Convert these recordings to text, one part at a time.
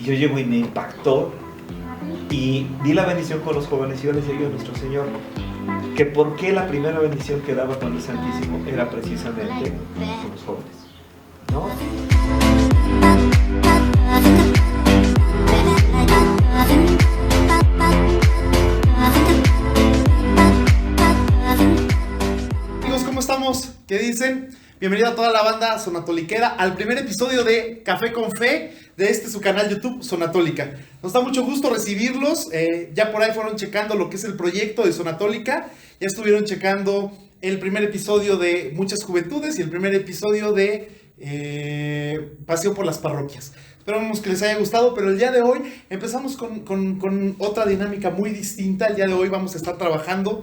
Y yo llego y me impactó y di la bendición con los jóvenes y yo les digo a nuestro Señor que por qué la primera bendición que daba con el Santísimo era precisamente con los jóvenes, ¿no? Amigos, ¿cómo estamos? ¿Qué dicen? Bienvenida a toda la banda sonatoliquera al primer episodio de Café con Fe de su canal YouTube Sonatólica. Nos da mucho gusto recibirlos. Ya por ahí fueron checando lo que es el proyecto de Sonatólica. Ya estuvieron checando el primer episodio de Muchas Juventudes y el primer episodio de Paseo por las Parroquias. Esperamos que les haya gustado, pero el día de hoy empezamos con otra dinámica muy distinta. El día de hoy vamos a estar trabajando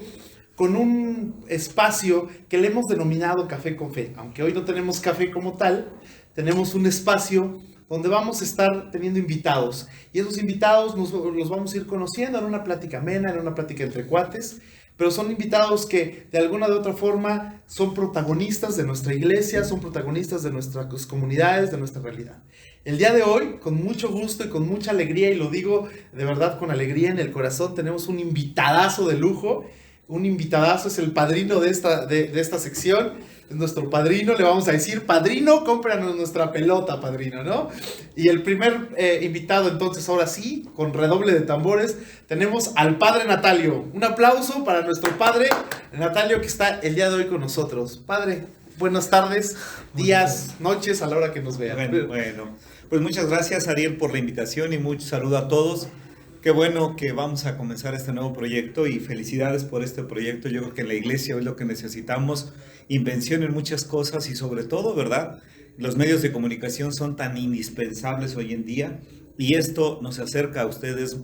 con un espacio que le hemos denominado Café con Fe. Aunque hoy no tenemos café como tal, tenemos un espacio donde vamos a estar teniendo invitados. Y esos invitados los vamos a ir conociendo en una plática amena, en una plática entre cuates. Pero son invitados que de alguna de otra forma son protagonistas de nuestra iglesia, son protagonistas de nuestras comunidades, de nuestra realidad. El día de hoy, con mucho gusto y con mucha alegría, y lo digo de verdad con alegría en el corazón, tenemos un invitadazo de lujo. Un invitadazo, es el padrino de esta sección, es nuestro padrino, le vamos a decir, padrino, cómpranos nuestra pelota, padrino, ¿no? Y el primer invitado, entonces, ahora sí, con redoble de tambores, tenemos al padre Natalio. Un aplauso para nuestro padre Natalio, que está el día de hoy con nosotros. Padre, buenas tardes, días, noches, a la hora que nos vean. Bueno, pues muchas gracias, Ariel, por la invitación y mucho saludo a todos. Qué bueno que vamos a comenzar este nuevo proyecto y felicidades por este proyecto. Yo creo que en la iglesia hoy lo que necesitamos, invención en muchas cosas y sobre todo, ¿verdad? Los medios de comunicación son tan indispensables hoy en día y esto nos acerca a ustedes,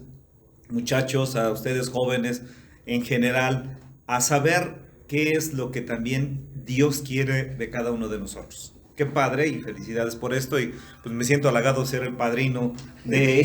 muchachos, a ustedes jóvenes en general, a saber qué es lo que también Dios quiere de cada uno de nosotros. Qué padre y felicidades por esto y pues me siento halagado de ser el padrino de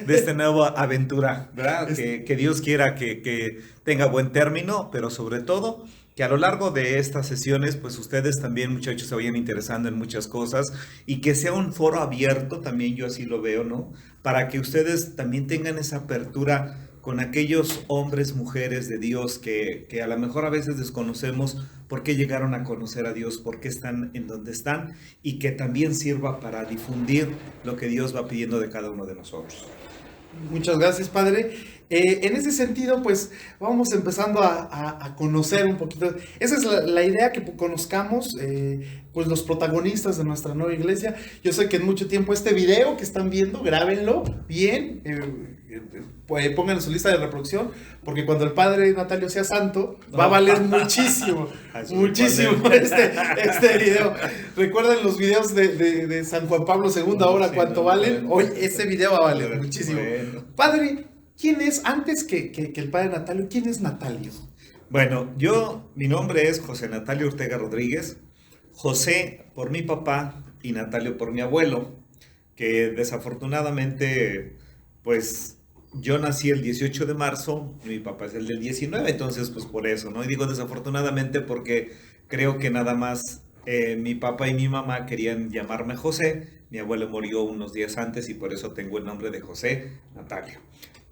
esta nueva aventura, ¿verdad? Que Dios quiera que tenga buen término, pero sobre todo que a lo largo de estas sesiones pues ustedes también, muchachos, se vayan interesando en muchas cosas y que sea un foro abierto, también yo así lo veo, ¿no? Para que ustedes también tengan esa apertura con aquellos hombres, mujeres de Dios que a lo mejor a veces desconocemos por qué llegaron a conocer a Dios, por qué están en donde están y que también sirva para difundir lo que Dios va pidiendo de cada uno de nosotros. Muchas gracias, padre. En ese sentido, pues vamos empezando a conocer un poquito. Esa es la idea, que conozcamos pues los protagonistas de nuestra nueva iglesia. Yo sé que en mucho tiempo este video que están viendo, grábenlo bien, pongan en su lista de reproducción, porque cuando el padre Natalio sea santo, va a valer muchísimo, muchísimo este video. Recuerden los videos de San Juan Pablo II, ahora cuánto valen. Hoy ese video va a valer muchísimo. Bueno. Padre, ¿quién es, antes que el padre Natalio, quién es Natalio? Bueno, mi nombre es José Natalio Ortega Rodríguez. José por mi papá y Natalio por mi abuelo, que desafortunadamente, pues yo nací el 18 de marzo, mi papá es el del 19, entonces pues por eso, ¿no? Y digo desafortunadamente porque creo que nada más mi papá y mi mamá querían llamarme José, mi abuelo murió unos días antes y por eso tengo el nombre de José Natalio.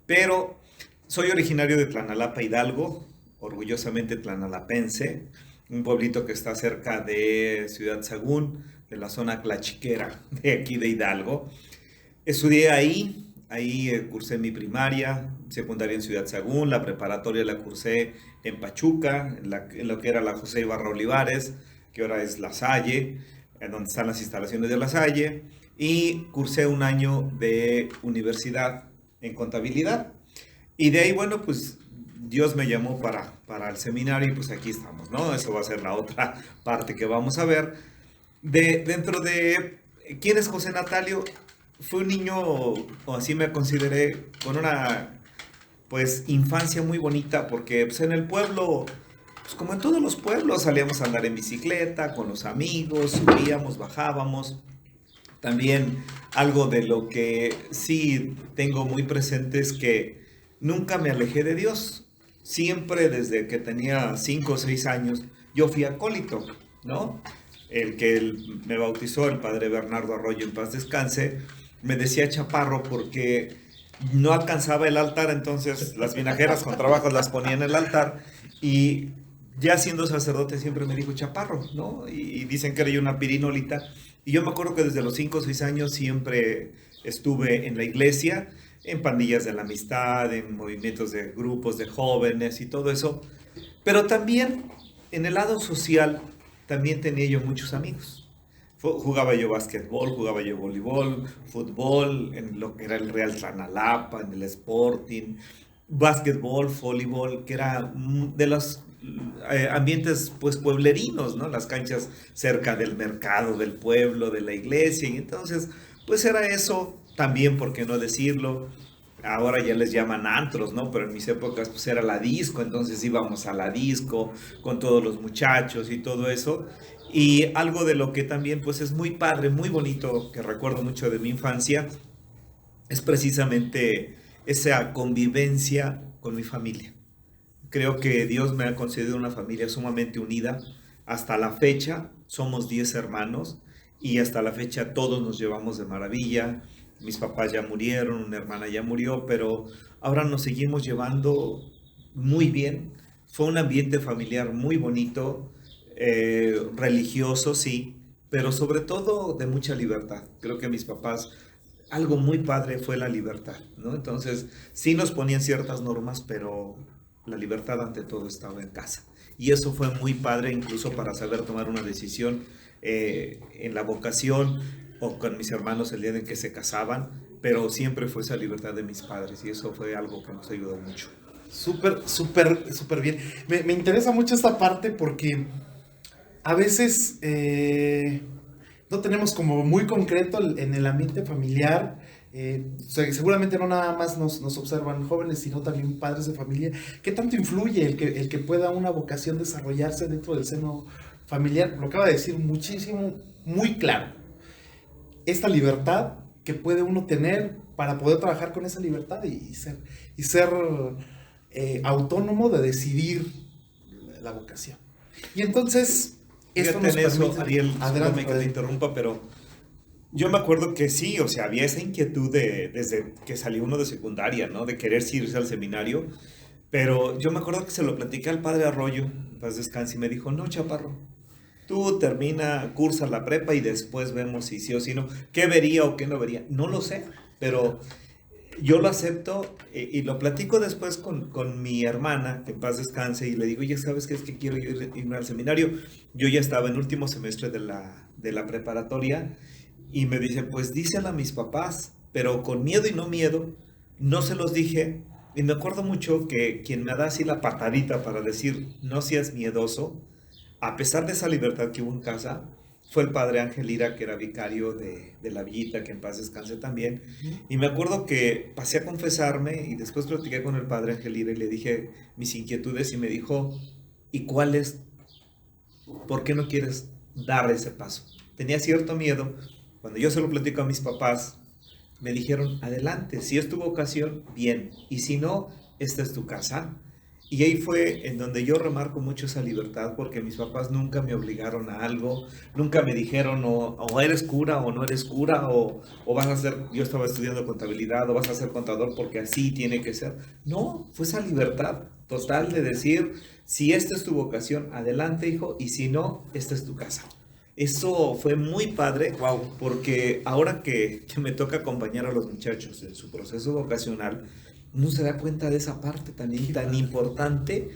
Pero soy originario de Tlanalapa, Hidalgo, orgullosamente tlanalapense, un pueblito que está cerca de Ciudad Sagún, de la zona clachiquera de aquí de Hidalgo. Estudié ahí cursé mi primaria, secundaria en Ciudad Sagún, la preparatoria la cursé en Pachuca, en lo que era la José Ibarra Olivares, que ahora es La Salle, en donde están las instalaciones de La Salle, y cursé un año de universidad en contabilidad. Y de ahí, bueno, pues Dios me llamó para el seminario y pues aquí estamos, ¿no? Eso va a ser la otra parte que vamos a ver. Dentro de ¿quién es José Natalio? Fue un niño, o así me consideré, con una pues infancia muy bonita, porque pues, en el pueblo, pues como en todos los pueblos, salíamos a andar en bicicleta con los amigos, subíamos, bajábamos. También algo de lo que sí tengo muy presente es que nunca me alejé de Dios. Siempre desde que tenía 5 o 6 años, yo fui acólito, ¿no? El que me bautizó, el padre Bernardo Arroyo, en paz descanse, me decía chaparro porque no alcanzaba el altar, entonces las vinajeras con trabajos las ponía en el altar y ya siendo sacerdote siempre me dijo chaparro, ¿no? Y dicen que era yo una pirinolita. Y yo me acuerdo que desde los 5 o 6 años siempre estuve en la iglesia, en pandillas de la amistad, en movimientos de grupos de jóvenes y todo eso. Pero también en el lado social, también tenía yo muchos amigos. Jugaba yo básquetbol, jugaba yo voleibol, fútbol, en lo que era el Real Tlanalapa, en el Sporting, básquetbol, voleibol, que era de los ambientes pues pueblerinos, ¿no? Las canchas cerca del mercado, del pueblo, de la iglesia, y entonces pues era eso, también, ¿por qué no decirlo? Ahora ya les llaman antros, ¿no? Pero en mis épocas pues era la disco, entonces íbamos a la disco con todos los muchachos y todo eso. Y algo de lo que también pues es muy padre, muy bonito, que recuerdo mucho de mi infancia, es precisamente esa convivencia con mi familia. Creo que Dios me ha concedido una familia sumamente unida. Hasta la fecha somos 10 hermanos y hasta la fecha todos nos llevamos de maravilla. Mis papás ya murieron, una hermana ya murió, pero ahora nos seguimos llevando muy bien. Fue un ambiente familiar muy bonito, religioso, sí, pero sobre todo de mucha libertad. Creo que mis papás, algo muy padre fue la libertad, ¿no? Entonces, sí nos ponían ciertas normas, pero la libertad ante todo estaba en casa. Y eso fue muy padre, incluso para saber tomar una decisión en la vocación o con mis hermanos el día en que se casaban, pero siempre fue esa libertad de mis padres y eso fue algo que nos ayudó mucho. Súper, súper, súper bien. Me interesa mucho esta parte porque a veces no tenemos como muy concreto en el ambiente familiar. O sea, seguramente no nada más nos observan jóvenes, sino también padres de familia. ¿Qué tanto influye el que pueda una vocación desarrollarse dentro del seno familiar? Lo acaba de decir muchísimo, muy claro. Esta libertad que puede uno tener para poder trabajar con esa libertad y ser autónomo de decidir la vocación. Y entonces, esto Fíjate nos en eso, permite... Ariel, Adelante, discúlpame que te interrumpa, pero yo me acuerdo que sí, o sea, había esa inquietud desde que salió uno de secundaria, ¿no? De querer irse al seminario, pero yo me acuerdo que se lo platiqué al padre Arroyo, en paz descanse, y me dijo, no, chaparro, tú termina, cursa la prepa y después vemos si sí o si no. ¿Qué vería o qué no vería? No lo sé, pero yo lo acepto y lo platico después con mi hermana, que en paz descanse, y le digo, ya sabes que es que quiero irme al seminario. Yo ya estaba en último semestre de la preparatoria y me dice, pues díselo a mis papás, pero con miedo y no miedo, no se los dije. Y me acuerdo mucho que quien me da así la patadita para decir, no seas miedoso, a pesar de esa libertad que hubo en casa, fue el padre Ángel Ira, que era vicario de la villita, que en paz descanse también. Y me acuerdo que pasé a confesarme y después platiqué con el padre Ángel Ira y le dije mis inquietudes y me dijo, ¿y cuál es? ¿Por qué no quieres dar ese paso? Tenía cierto miedo. Cuando yo se lo platico a mis papás, me dijeron, adelante, si es tu vocación, bien. Y si no, esta es tu casa. Y ahí fue en donde yo remarco mucho esa libertad, porque mis papás nunca me obligaron a algo, nunca me dijeron o eres cura o no eres cura, o vas a ser, yo estaba estudiando contabilidad, o vas a ser contador porque así tiene que ser. No, fue esa libertad total de decir, si esta es tu vocación, adelante hijo, y si no, esta es tu casa. Eso fue muy padre, Wow. porque ahora que me toca acompañar a los muchachos en su proceso vocacional, uno se da cuenta de esa parte también tan importante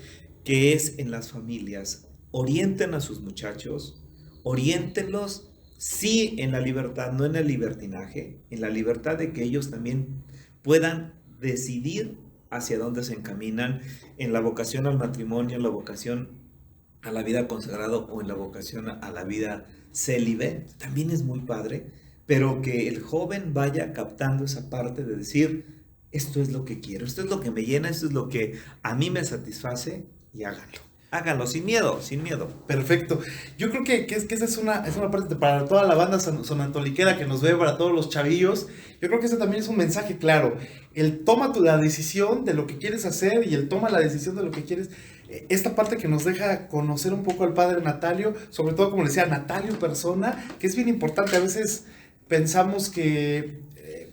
que es en las familias. Orienten a sus muchachos, oriéntenlos, sí, en la libertad, no en el libertinaje, en la libertad de que ellos también puedan decidir hacia dónde se encaminan en la vocación al matrimonio, en la vocación a la vida consagrada o en la vocación a la vida célibe. También es muy padre, pero que el joven vaya captando esa parte de decir, esto es lo que quiero, esto es lo que me llena, esto es lo que a mí me satisface y háganlo. Háganlo sin miedo, sin miedo. Perfecto. Yo creo que esa es una parte para toda la banda sonantoliquera que nos ve, para todos los chavillos. Yo creo que ese también es un mensaje claro. El toma la decisión de lo que quieres hacer y el toma la decisión de lo que quieres. Esta parte que nos deja conocer un poco al padre Natalio, sobre todo como le decía, Natalio persona, que es bien importante. A veces pensamos que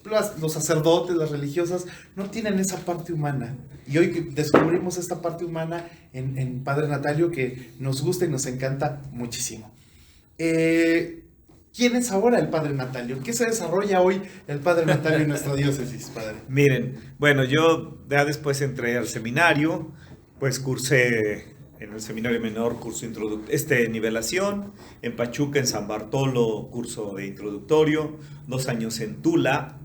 los sacerdotes, las religiosas, no tienen esa parte humana. Y hoy descubrimos esta parte humana en Padre Natalio que nos gusta y nos encanta muchísimo. ¿Quién es ahora el Padre Natalio? ¿En qué se desarrolla hoy el Padre Natalio en nuestra diócesis, Padre? Miren, bueno, yo ya después entré al seminario, pues cursé en el seminario menor curso nivelación, en Pachuca, en San Bartolo, curso de introductorio, 2 años en Tula,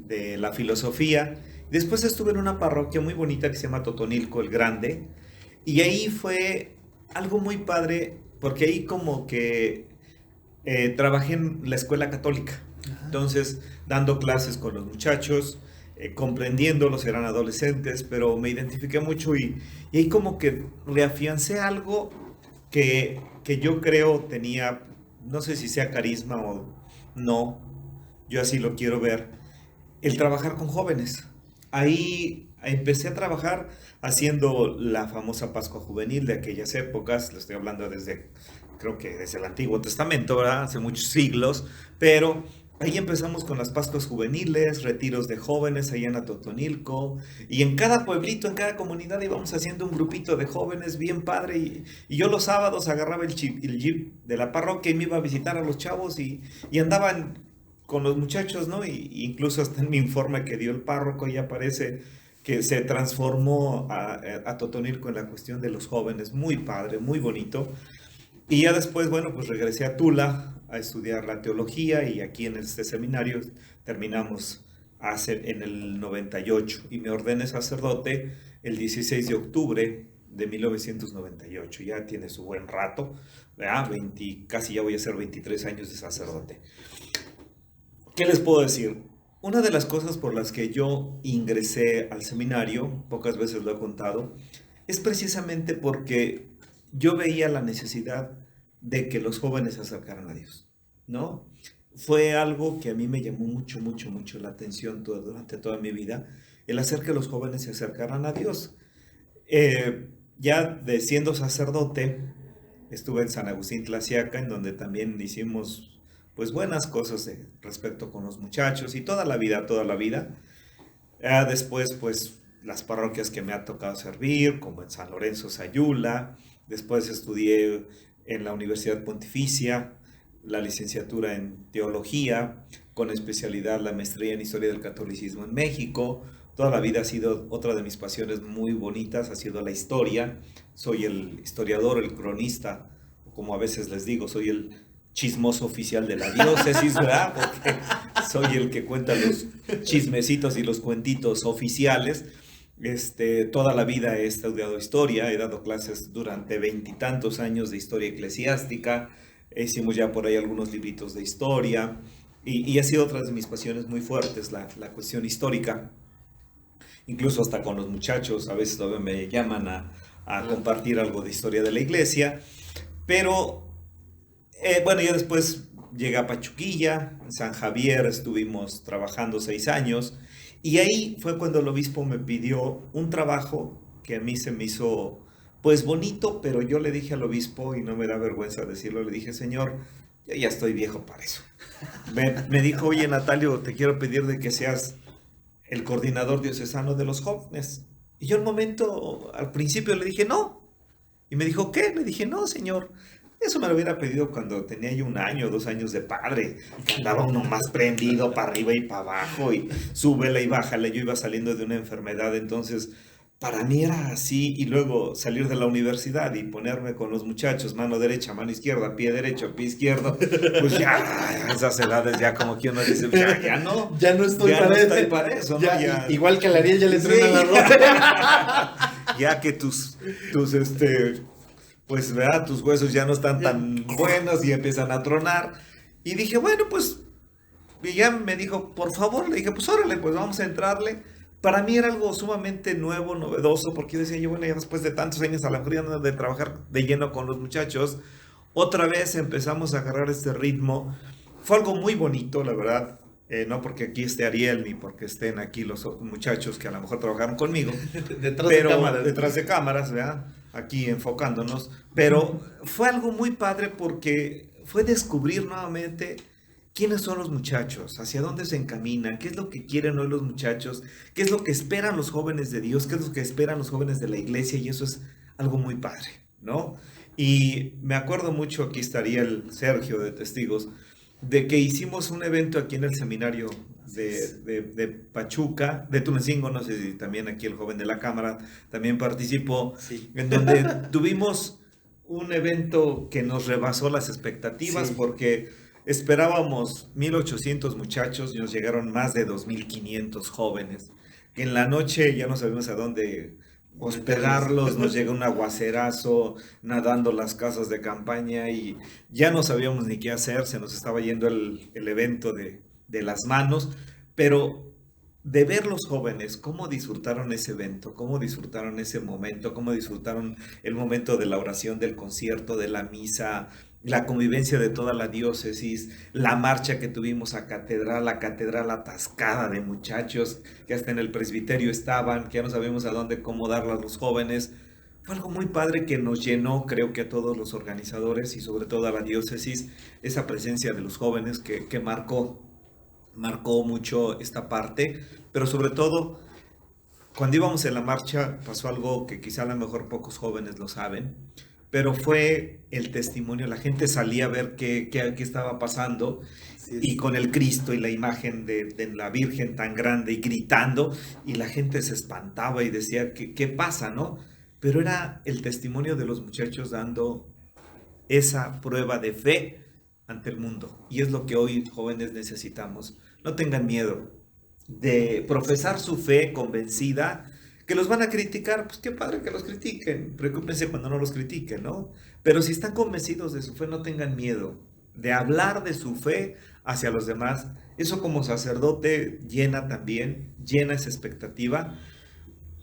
de la filosofía. Después estuve en una parroquia muy bonita que se llama Totonilco el Grande, y ahí fue algo muy padre, porque ahí como que trabajé en la escuela católica. Entonces, dando clases con los muchachos, comprendiéndolos, eran adolescentes, pero me identifiqué mucho y ahí como que reafiancé algo que yo creo tenía, no sé si sea carisma o no, yo así lo quiero ver, el trabajar con jóvenes. Ahí empecé a trabajar haciendo la famosa Pascua Juvenil de aquellas épocas, le estoy hablando creo que desde el Antiguo Testamento, ¿verdad? Hace muchos siglos, pero ahí empezamos con las Pascuas Juveniles, retiros de jóvenes allá en Atotonilco, y en cada pueblito, en cada comunidad íbamos haciendo un grupito de jóvenes bien padre, y yo los sábados agarraba el jeep de la parroquia y me iba a visitar a los chavos y andaban con los muchachos, ¿no? Y incluso hasta en mi informe que dio el párroco ya aparece que se transformó a Totonilco en la cuestión de los jóvenes, muy padre, muy bonito. Y ya después, bueno, pues regresé a Tula a estudiar la teología y aquí en este seminario terminamos en el 98 y me ordené sacerdote el 16 de octubre de 1998. Ya tiene su buen rato, ¿verdad? Casi ya voy a ser 23 años de sacerdote. ¿Qué les puedo decir? Una de las cosas por las que yo ingresé al seminario, pocas veces lo he contado, es precisamente porque yo veía la necesidad de que los jóvenes se acercaran a Dios, ¿no? Fue algo que a mí me llamó mucho, mucho, mucho la atención durante toda mi vida, el hacer que los jóvenes se acercaran a Dios. Ya siendo sacerdote, estuve en San Agustín Tlaxiaca, en donde también hicimos pues buenas cosas respecto con los muchachos y toda la vida, toda la vida. Después pues las parroquias que me ha tocado servir, como en San Lorenzo Sayula. Después estudié en la Universidad Pontificia la licenciatura en Teología, con especialidad la maestría en Historia del Catolicismo en México. Toda la vida ha sido otra de mis pasiones muy bonitas, ha sido la historia. Soy el historiador, el cronista, como a veces les digo, soy el chismoso oficial de la diócesis, ¿verdad? Porque soy el que cuenta los chismecitos y los cuentitos oficiales. Toda la vida he estudiado historia, he dado clases durante 20 y tantos años de historia eclesiástica, hicimos ya por ahí algunos libritos de historia, y ha sido otra de mis pasiones muy fuertes, la cuestión histórica. Incluso hasta con los muchachos, a veces todavía me llaman a compartir algo de historia de la iglesia, pero bueno, ya después llegué a Pachuquilla, en San Javier estuvimos trabajando 6 años, y ahí fue cuando el obispo me pidió un trabajo que a mí se me hizo pues bonito, pero yo le dije al obispo, y no me da vergüenza decirlo, le dije: Señor, yo ya estoy viejo para eso. Me dijo: oye, Natalio, te quiero pedir de que seas el coordinador diocesano de los jóvenes. Y yo al principio le dije no. Y me dijo: ¿qué? Le dije: no, señor. Eso me lo hubiera pedido cuando tenía yo 1 año, 2 años de padre. Que andaba uno más prendido para arriba y para abajo y súbela y bájala. Yo iba saliendo de una enfermedad, entonces para mí era así. Y luego salir de la universidad y ponerme con los muchachos, mano derecha, mano izquierda, pie derecho, pie izquierdo. Pues ya, a esas edades ya como que uno dice: ya no. Ya no estoy para eso. Ya, ¿no? Ya, igual que a la Ariel ya le truena la ropa. Ya que pues, ¿verdad? Tus huesos ya no están tan buenos y empiezan a tronar. Y dije: bueno, pues, y ya me dijo: por favor. Le dije: pues órale, pues vamos a entrarle. Para mí era algo sumamente nuevo, novedoso, porque yo decía: yo, bueno, ya después de tantos años a la mejor ya no de trabajar de lleno con los muchachos, otra vez empezamos a agarrar este ritmo. Fue algo muy bonito, la verdad. No porque aquí esté Ariel, ni porque estén aquí los muchachos que a lo mejor trabajaron conmigo, detrás de cámaras, ¿verdad? Aquí enfocándonos, pero fue algo muy padre porque fue descubrir nuevamente ¿quiénes son los muchachos? ¿Hacia dónde se encaminan? ¿Qué es lo que quieren hoy los muchachos? ¿Qué es lo que esperan los jóvenes de Dios? ¿Qué es lo que esperan los jóvenes de la iglesia? Y eso es algo muy padre, ¿no? Y me acuerdo mucho, aquí estaría el Sergio de Testigos, de que hicimos un evento aquí en el seminario de Pachuca, de Tulancingo, no sé si también aquí el joven de la cámara también participó, Sí. en donde tuvimos un evento que nos rebasó las expectativas, Sí. porque esperábamos 1,800 muchachos y nos llegaron más de 2,500 jóvenes, que en la noche ya no sabíamos a dónde hospedarlos, nos llega un aguacerazo, nadando las casas de campaña y ya no sabíamos ni qué hacer, se nos estaba yendo el evento de las manos, pero de ver los jóvenes, cómo disfrutaron ese evento, cómo disfrutaron ese momento, cómo disfrutaron el momento de la oración, del concierto, de la misa, la convivencia de toda la diócesis, la marcha que tuvimos a catedral, la catedral atascada de muchachos que hasta en el presbiterio estaban, que ya no sabíamos a dónde acomodarla a los jóvenes. Fue algo muy padre que nos llenó, creo que a todos los organizadores y sobre todo a la diócesis, esa presencia de los jóvenes que marcó mucho esta parte, pero sobre todo cuando íbamos en la marcha pasó algo que quizá a lo mejor pocos jóvenes lo saben, pero fue el testimonio, la gente salía a ver qué estaba pasando Sí. y con el Cristo y la imagen de la Virgen tan grande y gritando, y la gente se espantaba y decía, ¿qué pasa, no? Pero era el testimonio de los muchachos dando esa prueba de fe ante el mundo. Y es lo que hoy jóvenes necesitamos. No tengan miedo de profesar su fe convencida. Que los van a criticar, pues qué padre que los critiquen. Preocúpense cuando no los critiquen, ¿no? Pero si están convencidos de su fe, no tengan miedo de hablar de su fe hacia los demás. Eso como sacerdote llena también, llena esa expectativa.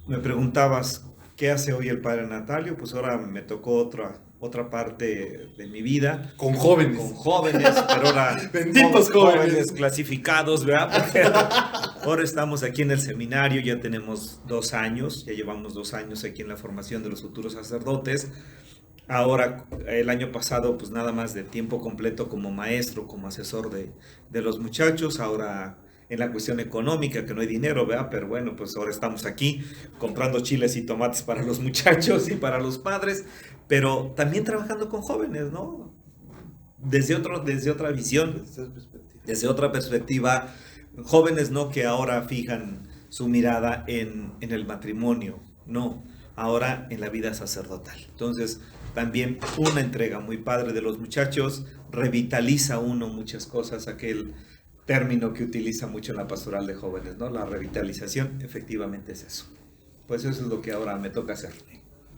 Me preguntabas, ¿qué hace hoy el padre Natalio? Pues ahora me tocó otra parte de mi vida. Con jóvenes. Con jóvenes, pero ahora Benditos jóvenes. clasificados, ¿verdad? Porque ahora estamos aquí en el seminario, ya tenemos 2 años, ya llevamos 2 años aquí en la formación de los futuros sacerdotes. Ahora, el año pasado, pues nada más de tiempo completo como maestro, como asesor de los muchachos. Ahora en la cuestión económica, que no hay dinero, ¿verdad? Pero bueno, pues ahora estamos aquí comprando chiles y tomates para los muchachos y para los padres, pero también trabajando con jóvenes, ¿no? Desde otra visión, desde otra perspectiva, jóvenes no que ahora fijan su mirada en el matrimonio, no, ahora en la vida sacerdotal. Entonces, también una entrega muy padre de los muchachos, revitaliza uno muchas cosas, aquel término que utiliza mucho en la pastoral de jóvenes, ¿no? La revitalización, efectivamente es eso. Pues eso es lo que ahora me toca hacer.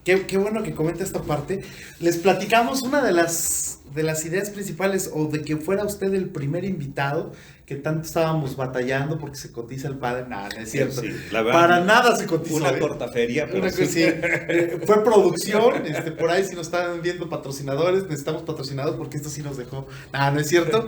Qué bueno que comenta esta parte. Les platicamos una de las ideas principales, o de que fuera usted el primer invitado, que tanto estábamos batallando porque se cotiza el padre. Nada, no es cierto. Sí, la verdad, para nada se cotizó. una corta feria, pero sí. Sí. Fue producción. Por ahí, si nos están viendo patrocinadores, necesitamos patrocinadores porque esto sí nos dejó. Nada, no es cierto.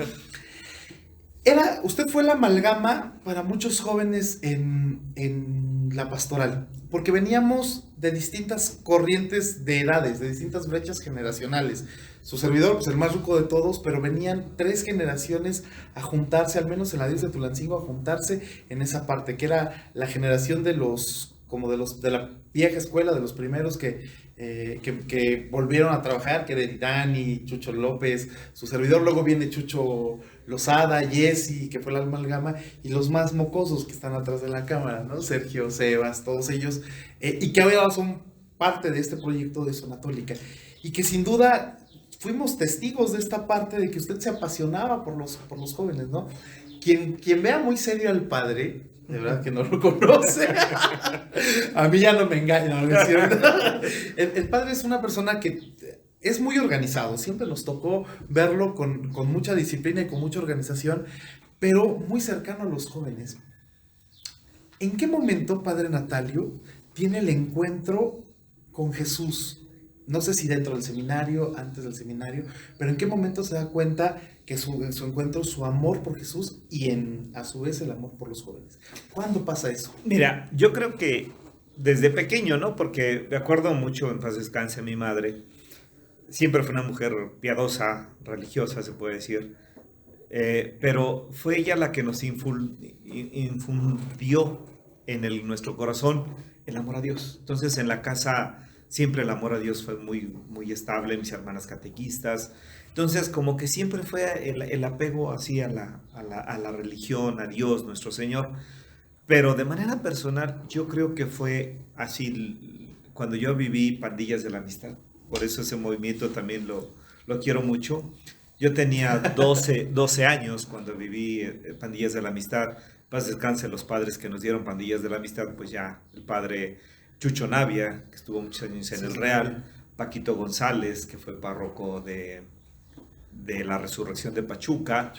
Usted fue la amalgama para muchos jóvenes en la pastoral, porque veníamos de distintas corrientes de edades, de distintas brechas generacionales. Su servidor, pues el más ruco de todos, pero venían 3 generaciones a juntarse, al menos en la diócesis de Tulancingo, a juntarse en esa parte, que era la generación de la vieja escuela, de los primeros que volvieron a trabajar, que era Dani, Chucho López, su servidor, luego viene Chucho Lozada, Jesse, que fue la amalgama, y los más mocosos que están atrás de la cámara, ¿no? Sergio, Sebas, todos ellos, y que ahora son parte de este proyecto de Sonatólica, y que sin duda fuimos testigos de esta parte de que usted se apasionaba por los jóvenes, ¿no? Quien vea muy serio al padre, de verdad que no lo conoce. A mí ya no me engaña, ¿no es cierto? El padre es una persona que es muy organizado. Siempre nos tocó verlo con mucha disciplina y con mucha organización, pero muy cercano a los jóvenes. ¿En qué momento, padre Natalio, tiene el encuentro con Jesús? No sé si dentro del seminario, antes del seminario, pero ¿en qué momento se da cuenta que su encuentro, su amor por Jesús y a su vez el amor por los jóvenes? ¿Cuándo pasa eso? Mira, yo creo que desde pequeño, ¿no? Porque me acuerdo mucho, en paz descanse, mi madre. Siempre fue una mujer piadosa, religiosa, se puede decir. pero fue ella la que nos infundió en nuestro corazón el amor a Dios. Entonces en la casa siempre el amor a Dios fue muy, muy estable, mis hermanas catequistas. Entonces como que siempre fue el apego así a la religión, a Dios, nuestro Señor. Pero de manera personal yo creo que fue así cuando yo viví Pandillas de la Amistad. Por eso ese movimiento también lo quiero mucho. Yo tenía 12 años cuando viví Pandillas de la Amistad. Paz descanse los padres que nos dieron Pandillas de la Amistad, pues ya el padre Chucho Navia, que estuvo muchos años en el Real, Paquito González, que fue párroco de la Resurrección de Pachuca,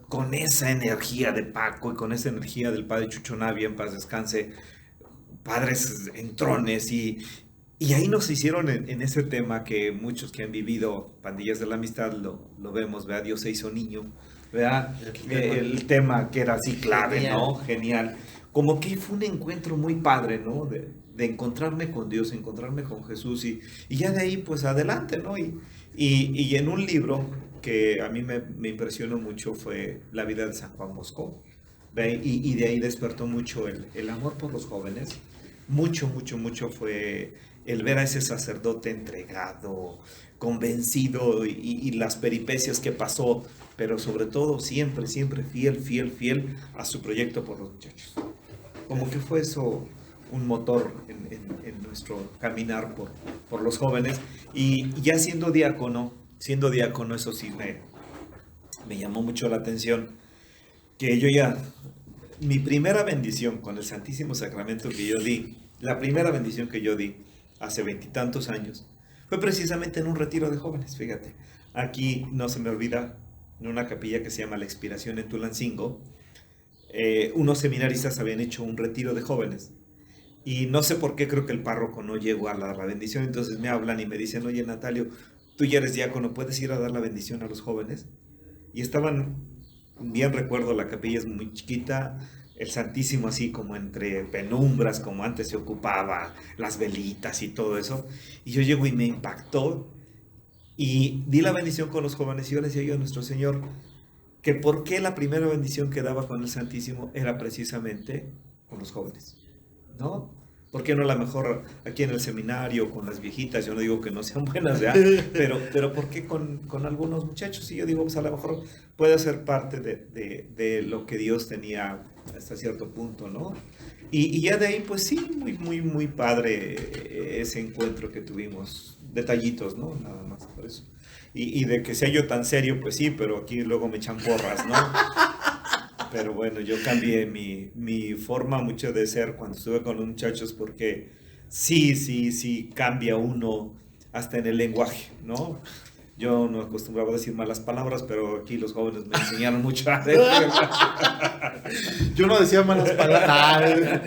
con esa energía de Paco y con esa energía del padre Chucho Navia, en paz descanse, padres en trones y ahí nos hicieron en ese tema que muchos que han vivido Pandillas de la Amistad lo vemos, ¿verdad? Dios se hizo niño, ¿verdad? El tema que era así clave, genial. ¿No? Genial. Como que fue un encuentro muy padre, ¿no? De encontrarme con Dios, encontrarme con Jesús y ya de ahí pues adelante, ¿no? Y en un libro que a mí me impresionó mucho fue La vida de San Juan Bosco, ¿ve? Y de ahí despertó mucho el amor por los jóvenes. Mucho, mucho, mucho fue el ver a ese sacerdote entregado, convencido y las peripecias que pasó, pero sobre todo siempre, siempre fiel, fiel, fiel a su proyecto por los muchachos. Como que fue eso un motor en nuestro caminar por los jóvenes. Y ya siendo diácono, eso sí me llamó mucho la atención, que yo ya, mi primera bendición con el Santísimo Sacramento que yo di, la primera bendición que yo di hace 20 y tantos años, fue precisamente en un retiro de jóvenes, fíjate. Aquí no se me olvida, en una capilla que se llama La Expiración en Tulancingo, unos seminaristas habían hecho un retiro de jóvenes. Y no sé por qué creo que el párroco no llegó a dar la bendición, entonces me hablan y me dicen, oye Natalio, tú ya eres diácono, ¿puedes ir a dar la bendición a los jóvenes? Y estaban, bien recuerdo, la capilla es muy chiquita, el Santísimo así como entre penumbras, como antes se ocupaba, las velitas y todo eso. Y yo llego y me impactó y di la bendición con los jóvenes y yo le decía yo a nuestro Señor que por qué la primera bendición que daba con el Santísimo era precisamente con los jóvenes, ¿no? ¿Por qué no a lo mejor aquí en el seminario con las viejitas? Yo no digo que no sean buenas, ¿verdad? Pero ¿por qué con algunos muchachos? Y yo digo, pues a lo mejor puede ser parte de lo que Dios tenía hasta cierto punto, ¿no? Y ya de ahí, pues sí, muy, muy, muy padre ese encuentro que tuvimos. Detallitos, ¿no? Nada más por eso. Y de que sea yo tan serio, pues sí, pero aquí luego me echan porras, ¿no? Pero bueno, yo cambié mi forma mucho de ser cuando estuve con los muchachos porque sí cambia uno hasta en el lenguaje, ¿no? Yo no acostumbraba a decir malas palabras, pero aquí los jóvenes me enseñaron mucho a decir. Yo no decía malas palabras.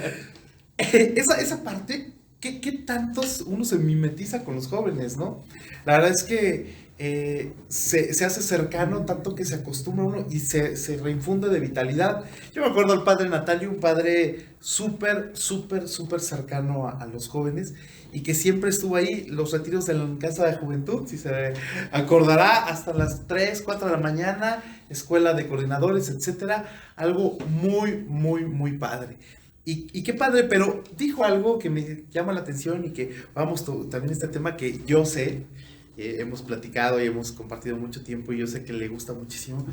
Esa parte, ¿qué tantos uno se mimetiza con los jóvenes, no? La verdad es que se hace cercano tanto que se acostumbra uno y se reinfunde de vitalidad. Yo me acuerdo al padre Natalio, un padre súper cercano a los jóvenes y que siempre estuvo ahí, los retiros en la casa de juventud, si se acordará, hasta las 3, 4 de la mañana, escuela de coordinadores, etcétera, algo muy padre. Y qué padre, pero dijo algo que me llama la atención y que vamos también este tema que yo sé, hemos platicado y hemos compartido mucho tiempo y yo sé que le gusta muchísimo,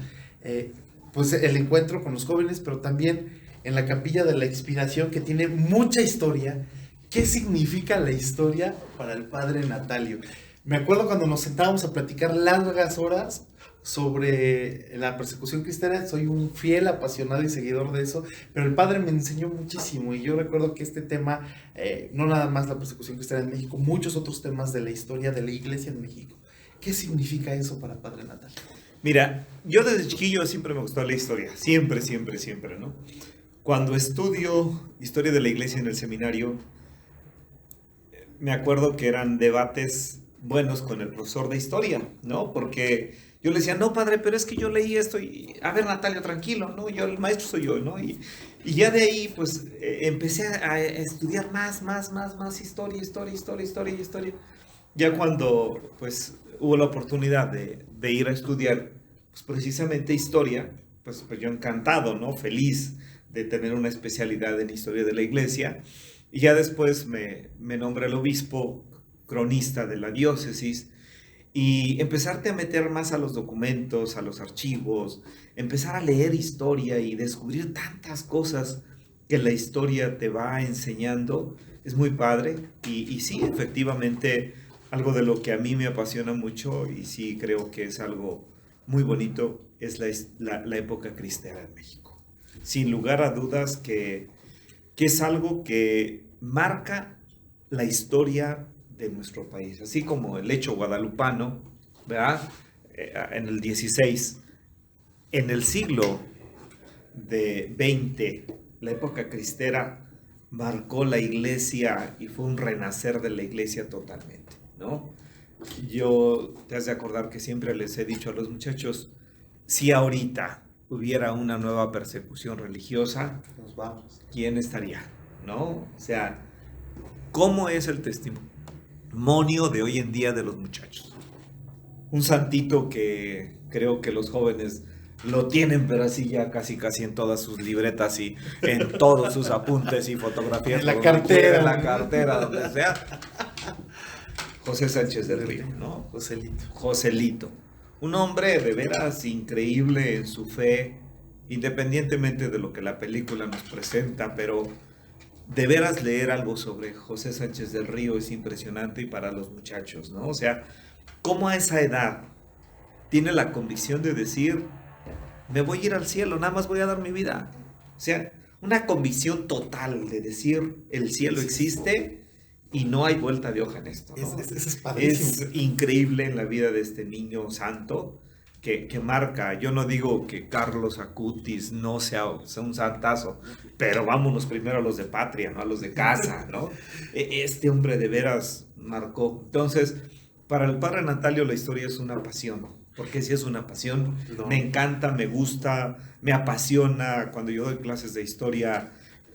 pues el encuentro con los jóvenes, pero también en la capilla de la Expiración, que tiene mucha historia. ¿Qué significa la historia para el padre Natalio? Me acuerdo cuando nos sentábamos a platicar largas horas sobre la persecución cristiana. Soy un fiel apasionado y seguidor de eso, pero el padre me enseñó muchísimo y yo recuerdo que este tema, no nada más la persecución cristiana en México, muchos otros temas de la historia de la iglesia en México. ¿Qué significa eso para padre Natalio? Mira, yo desde chiquillo siempre me gustó la historia, siempre, ¿no? Cuando estudio historia de la iglesia en el seminario, me acuerdo que eran debates buenos con el profesor de historia, ¿no? Porque yo le decía, no, padre, pero es que yo leí esto y, a ver, Natalio, tranquilo, ¿no? Yo, el maestro soy yo, ¿no? Y ya de ahí, pues, empecé a estudiar más historia. Ya cuando, pues, hubo la oportunidad de ir a estudiar pues precisamente historia, pues yo encantado, ¿no? Feliz de tener una especialidad en historia de la iglesia. Y ya después me nombré el obispo cronista de la diócesis y empezarte a meter más a los documentos, a los archivos, empezar a leer historia y descubrir tantas cosas que la historia te va enseñando, es muy padre. Y sí, efectivamente, algo de lo que a mí me apasiona mucho y sí creo que es algo muy bonito es la época cristera en México. Sin lugar a dudas que es algo que marca la historia de nuestro país, así como el hecho guadalupano, ¿verdad? En el 16, en el siglo de 20, la época cristera marcó la iglesia y fue un renacer de la iglesia totalmente, ¿no? Yo te has de acordar que siempre les he dicho a los muchachos, si ahorita hubiera una nueva persecución religiosa, Nos vamos. ¿quién estaría? ¿No? O sea, ¿cómo es el testimonio de hoy en día de los muchachos? Un santito que creo que los jóvenes lo tienen, pero así ya casi en todas sus libretas y en todos sus apuntes y fotografías. En la cartera. En la cartera, donde sea. José Sánchez del Río, ¿no? Joselito. Joselito. Un hombre de veras increíble en su fe, independientemente de lo que la película nos presenta, pero de veras leer algo sobre José Sánchez del Río es impresionante y para los muchachos, ¿no? O sea, cómo a esa edad tiene la convicción de decir, me voy a ir al cielo, nada más voy a dar mi vida. O sea, una convicción total de decir, el cielo existe y no hay vuelta de hoja en esto, ¿no? Es padrísimo. Es increíble en la vida de este niño santo que marca. Yo no digo que Carlos Acutis no sea un santazo, pero vámonos primero a los de patria, ¿no? A los de casa, ¿no? Este hombre de veras marcó. Entonces, para el padre Natalio la historia es una pasión, porque sí es una pasión. No. Me encanta, me gusta, me apasiona. Cuando yo doy clases de historia,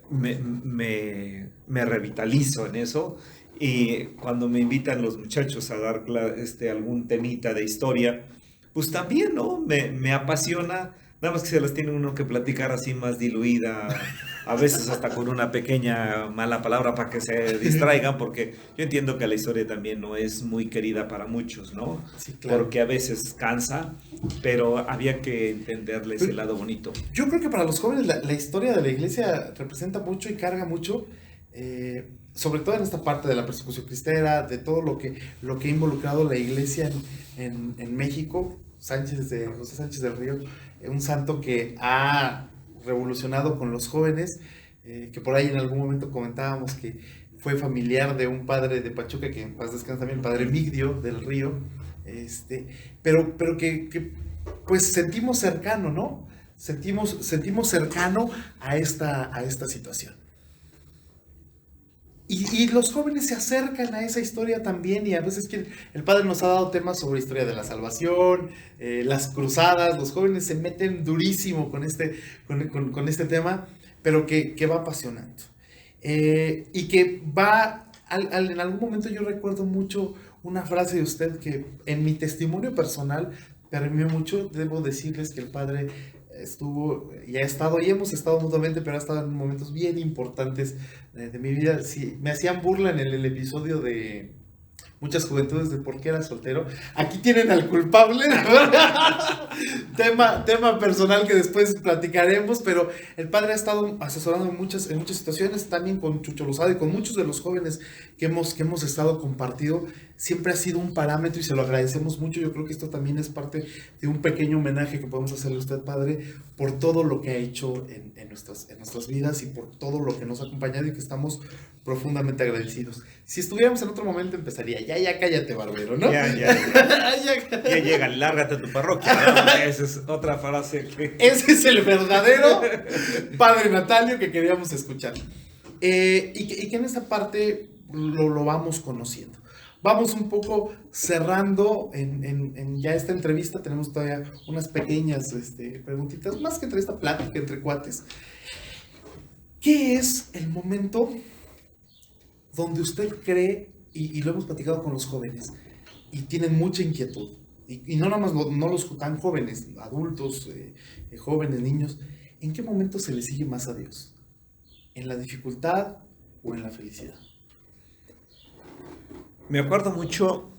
me revitalizo en eso. Y cuando me invitan los muchachos a dar algún temita de historia, pues también, ¿no? Me apasiona, nada más que se las tiene uno que platicar así más diluida, a veces hasta con una pequeña mala palabra para que se distraigan, porque yo entiendo que la historia también no es muy querida para muchos, ¿no? Sí, claro. Porque a veces cansa, pero había que entenderle ese lado bonito. Yo creo que para los jóvenes la historia de la iglesia representa mucho y carga mucho, sobre todo en esta parte de la persecución cristera, de todo lo que ha involucrado la iglesia en México. José Sánchez del Río, un santo que ha revolucionado con los jóvenes, que por ahí en algún momento comentábamos que fue familiar de un padre de Pachuca, que en paz descansa también, el padre Migdio del Río, pero que pues sentimos cercano, ¿no? Sentimos cercano a esta situación. Y los jóvenes se acercan a esa historia también, y a veces el padre nos ha dado temas sobre historia de la salvación, las cruzadas. Los jóvenes se meten durísimo con este tema, pero que va apasionando. Y que va, en algún momento yo recuerdo mucho una frase de usted que en mi testimonio personal permeó mucho. Debo decirles que el padre estuvo y ha estado, y hemos estado mutuamente, pero ha estado en momentos bien importantes de mi vida. Sí, me hacían burla en el episodio de Muchas Juventudes de por qué era soltero. Aquí tienen al culpable. tema personal que después platicaremos, pero el padre ha estado asesorando en muchas situaciones, también con Chucho Lozada y con muchos de los jóvenes que hemos estado compartido. Siempre ha sido un parámetro y se lo agradecemos mucho. Yo creo que esto también es parte de un pequeño homenaje que podemos hacerle a usted, padre, por todo lo que ha hecho en nuestras vidas y por todo lo que nos ha acompañado, y que estamos profundamente agradecidos. Si estuviéramos en otro momento empezaría, ya cállate, barbero, ¿no? Ya llega, lárgate a tu parroquia, ¿no? Esa es otra frase que... Ese es el verdadero padre Natalio que queríamos escuchar. Y que en esta parte lo vamos conociendo. Vamos un poco cerrando en ya esta entrevista. Tenemos todavía unas pequeñas preguntitas, más que entrevista, plática entre cuates. ¿Qué es el momento donde usted cree, y lo hemos platicado con los jóvenes, y tienen mucha inquietud, y no nada más no los tan jóvenes, adultos, jóvenes, niños, ¿en qué momento se le sigue más a Dios? ¿En la dificultad o en la felicidad? Me acuerdo mucho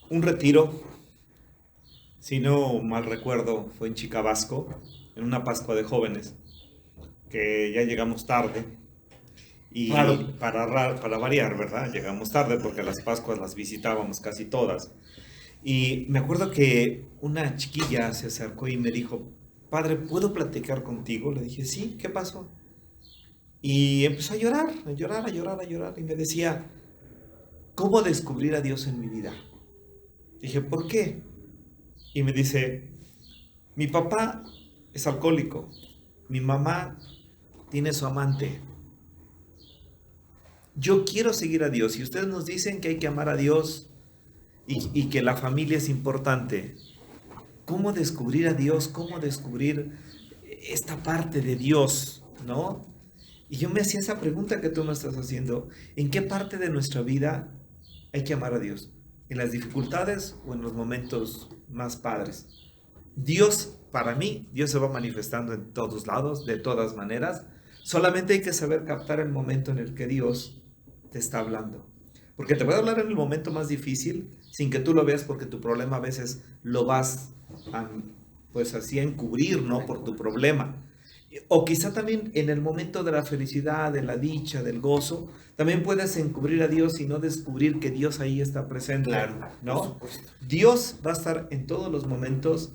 un retiro, si no mal recuerdo, fue en Chicabasco, en una Pascua de jóvenes, que ya llegamos tarde. Y Claro. para variar, ¿verdad? Llegamos tarde porque las Pascuas las visitábamos casi todas. Y me acuerdo que una chiquilla se acercó y me dijo, padre, ¿puedo platicar contigo? Le dije, sí, ¿qué pasó? Y empezó a llorar, a llorar, a llorar, a llorar. Y me decía, ¿cómo descubrir a Dios en mi vida? Dije, ¿por qué? Y me dice, mi papá es alcohólico, mi mamá tiene su amante. Yo quiero seguir a Dios y ustedes nos dicen que hay que amar a Dios y que la familia es importante. ¿Cómo descubrir a Dios? ¿Cómo descubrir esta parte de Dios? ¿No? Y yo me hacía esa pregunta que tú me estás haciendo. ¿En qué parte de nuestra vida hay que amar a Dios? ¿En las dificultades o en los momentos más padres? Dios, para mí, Dios se va manifestando en todos lados, de todas maneras. Solamente hay que saber captar el momento en el que Dios te está hablando. Porque te voy a hablar en el momento más difícil, sin que tú lo veas, porque tu problema a veces lo vas a, pues así a encubrir, ¿no? Por tu problema. O quizá también en el momento de la felicidad, de la dicha, del gozo, también puedes encubrir a Dios y no descubrir que Dios ahí está presente, Claro, ¿no? por supuesto. Dios va a estar en todos los momentos,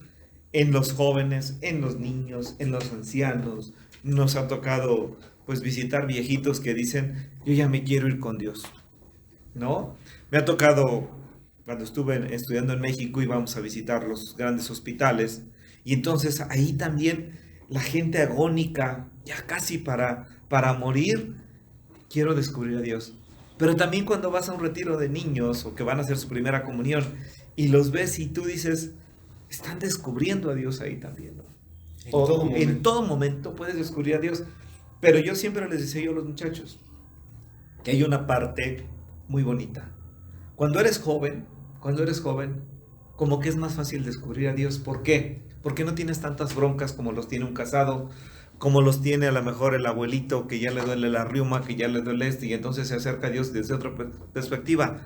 en los jóvenes, en los niños, en los ancianos. Nos ha tocado pues visitar viejitos que dicen, yo ya me quiero ir con Dios, ¿no? Me ha tocado, cuando estuve estudiando en México, íbamos a visitar los grandes hospitales y entonces ahí también la gente agónica, ya casi para morir, quiero descubrir a Dios. Pero también cuando vas a un retiro de niños o que van a hacer su primera comunión y los ves y tú dices, están descubriendo a Dios ahí también, ¿no? En todo momento puedes descubrir a Dios. Pero yo siempre les decía yo a los muchachos que hay una parte muy bonita. Cuando eres joven, como que es más fácil descubrir a Dios. ¿Por qué? Porque no tienes tantas broncas como los tiene un casado, como los tiene a lo mejor el abuelito que ya le duele la riuma, que ya le duele esto, y entonces se acerca a Dios desde otra perspectiva.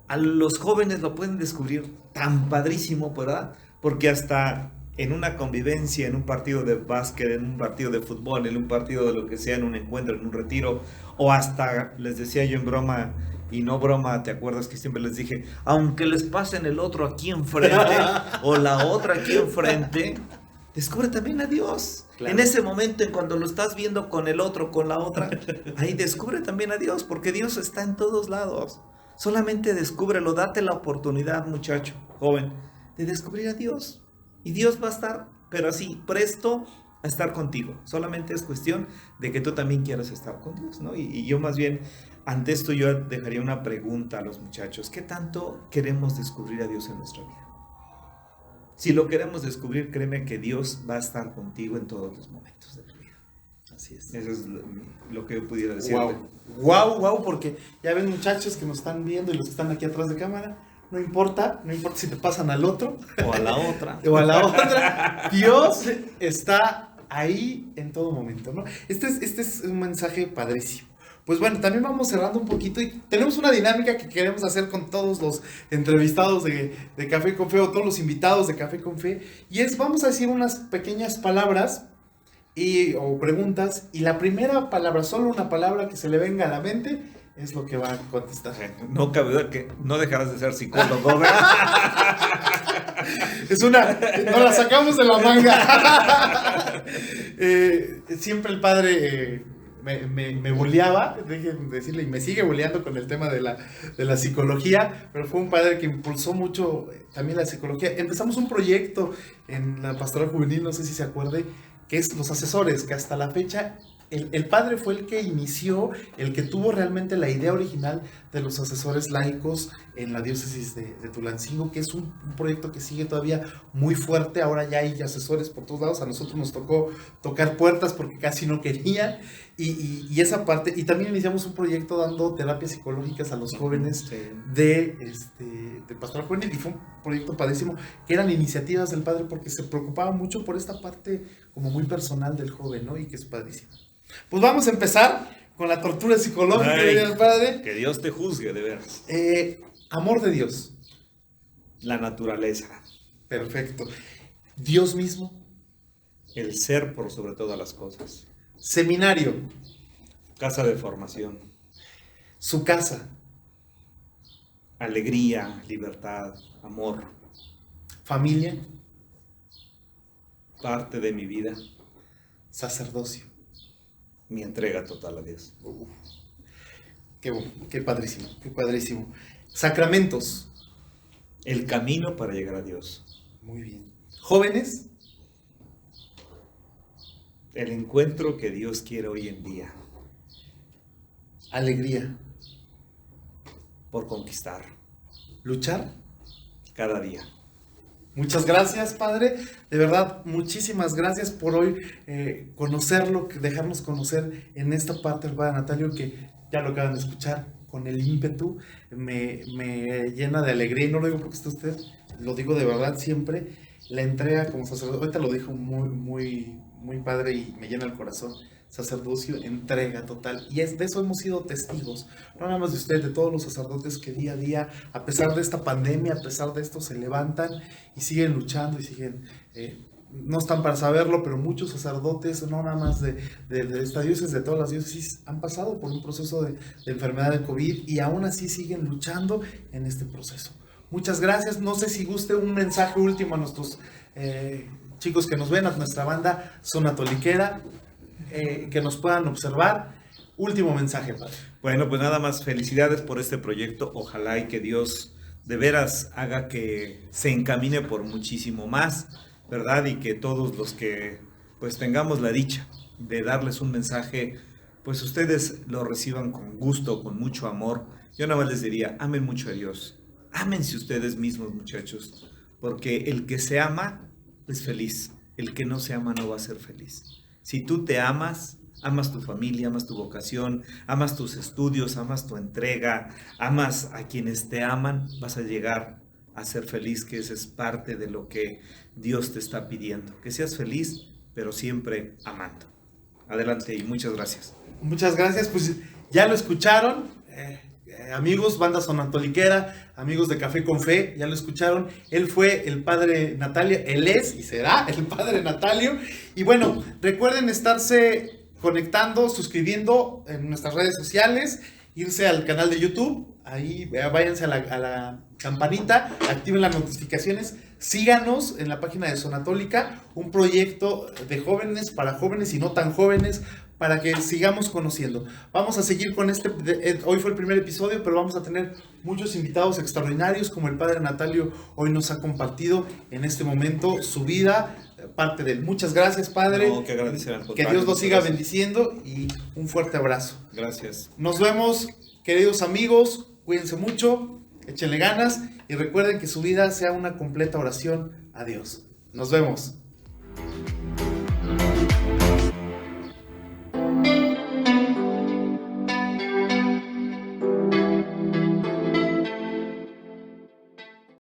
A los jóvenes lo pueden descubrir tan padrísimo, ¿verdad? Porque hasta en una convivencia, en un partido de básquet, en un partido de fútbol, en un partido de lo que sea, en un encuentro, en un retiro, o hasta, les decía yo en broma, y no broma, ¿te acuerdas que siempre les dije? Aunque les pasen el otro aquí enfrente, o la otra aquí enfrente, descubre también a Dios. Claro. En ese momento, en cuando lo estás viendo con el otro, con la otra, ahí descubre también a Dios, porque Dios está en todos lados. Solamente descúbrelo, date la oportunidad, muchacho, joven, de descubrir a Dios. Y Dios va a estar, pero así, presto a estar contigo. Solamente es cuestión de que tú también quieras estar con Dios, ¿no? Y yo más bien, ante esto yo dejaría una pregunta a los muchachos. ¿Qué tanto queremos descubrir a Dios en nuestra vida? Si lo queremos descubrir, créeme que Dios va a estar contigo en todos los momentos de tu vida. Así es. Eso es lo que yo pudiera decir. Wow, porque ya ven muchachos que nos están viendo y los que están aquí atrás de cámara. No importa si te pasan al otro. O a la otra. O a la otra. Dios está ahí en todo momento, ¿no? Este es un mensaje padrísimo. Pues bueno, también vamos cerrando un poquito y tenemos una dinámica que queremos hacer con todos los entrevistados de Café con Fe o todos los invitados de Café con Fe. Y vamos a decir unas pequeñas palabras o preguntas. Y la primera palabra, solo una palabra que se le venga a la mente, es lo que va a contestar. No cabe duda que no dejarás de ser psicólogo, ¿verdad? Nos la sacamos de la manga. Siempre el padre me boleaba, déjenme decirle, y me sigue boleando con el tema de la psicología, pero fue un padre que impulsó mucho también la psicología. Empezamos un proyecto en la pastoral juvenil, no sé si se acuerde, que es los asesores, que hasta la fecha el padre fue el que inició, el que tuvo realmente la idea original de los asesores laicos en la diócesis de Tulancingo, que es un proyecto que sigue todavía muy fuerte. Ahora ya hay asesores por todos lados. A nosotros nos tocó tocar puertas porque casi no querían. Y esa parte, y también iniciamos un proyecto dando terapias psicológicas a los jóvenes Sí. de Pastoral Juvenil, y fue un proyecto padrísimo, que eran iniciativas del padre porque se preocupaba mucho por esta parte como muy personal del joven, ¿no? Y que es padrísimo. Pues vamos a empezar con la tortura psicológica del padre. Que Dios te juzgue, de veras. Amor de Dios. La naturaleza. Perfecto. Dios mismo. El ser por sobre todas las cosas. Seminario. Casa de formación. Su casa. Alegría, libertad, amor. Familia. Parte de mi vida. Sacerdocio. Mi entrega total a Dios. Qué padrísimo, qué padrísimo. Sacramentos. El camino para llegar a Dios. Muy bien. Jóvenes. El encuentro que Dios quiere hoy en día. Alegría. Por conquistar. Luchar. Cada día. Muchas gracias, padre. De verdad, muchísimas gracias por hoy conocerlo, dejarnos conocer en esta parte del padre Natalio, que ya lo acaban de escuchar, con el ímpetu, me llena de alegría, y no lo digo porque esté usted, lo digo de verdad siempre, la entrega como sacerdote, ahorita lo dijo muy padre y me llena el corazón. Sacerdocio, entrega total, y de eso hemos sido testigos, no nada más de usted, de todos los sacerdotes que día a día, a pesar de esta pandemia, a pesar de esto, se levantan y siguen luchando y siguen, no están para saberlo, pero muchos sacerdotes, no nada más de esta diócesis, de todas las diócesis, han pasado por un proceso de enfermedad de COVID y aún así siguen luchando en este proceso. Muchas gracias. No sé si guste un mensaje último a nuestros chicos que nos ven, a nuestra banda sonatoliquera, que nos puedan observar. Último mensaje, padre. Bueno, pues nada más, felicidades por este proyecto. Ojalá y que Dios de veras haga que se encamine por muchísimo más, ¿verdad? Y que todos los que pues tengamos la dicha de darles un mensaje, pues ustedes lo reciban con gusto, con mucho amor. Yo nada más les diría, amen mucho a Dios. Ámense ustedes mismos, muchachos, porque el que se ama es feliz. El que no se ama no va a ser feliz. Si tú te amas, amas tu familia, amas tu vocación, amas tus estudios, amas tu entrega, amas a quienes te aman, vas a llegar a ser feliz, que esa es parte de lo que Dios te está pidiendo. Que seas feliz, pero siempre amando. Adelante y muchas gracias. Muchas gracias, pues ya lo escucharon. Amigos, banda sonatoliquera, amigos de Café con Fe, ya lo escucharon. Él fue el padre Natalio, él es y será el padre Natalio. Y bueno, recuerden estarse conectando, suscribiendo en nuestras redes sociales, irse al canal de YouTube, ahí váyanse a la campanita, activen las notificaciones, síganos en la página de Sonatólica, un proyecto de jóvenes para jóvenes y no tan jóvenes, para que sigamos conociendo. Vamos a seguir con hoy fue el primer episodio, pero vamos a tener muchos invitados extraordinarios, como el padre Natalio hoy nos ha compartido en este momento su vida, parte de él. Muchas gracias, padre. No, que agradecer. Que Dios los siga bendiciendo y un fuerte abrazo. Gracias. Nos vemos, queridos amigos, cuídense mucho, échenle ganas y recuerden que su vida sea una completa oración a Dios. Nos vemos.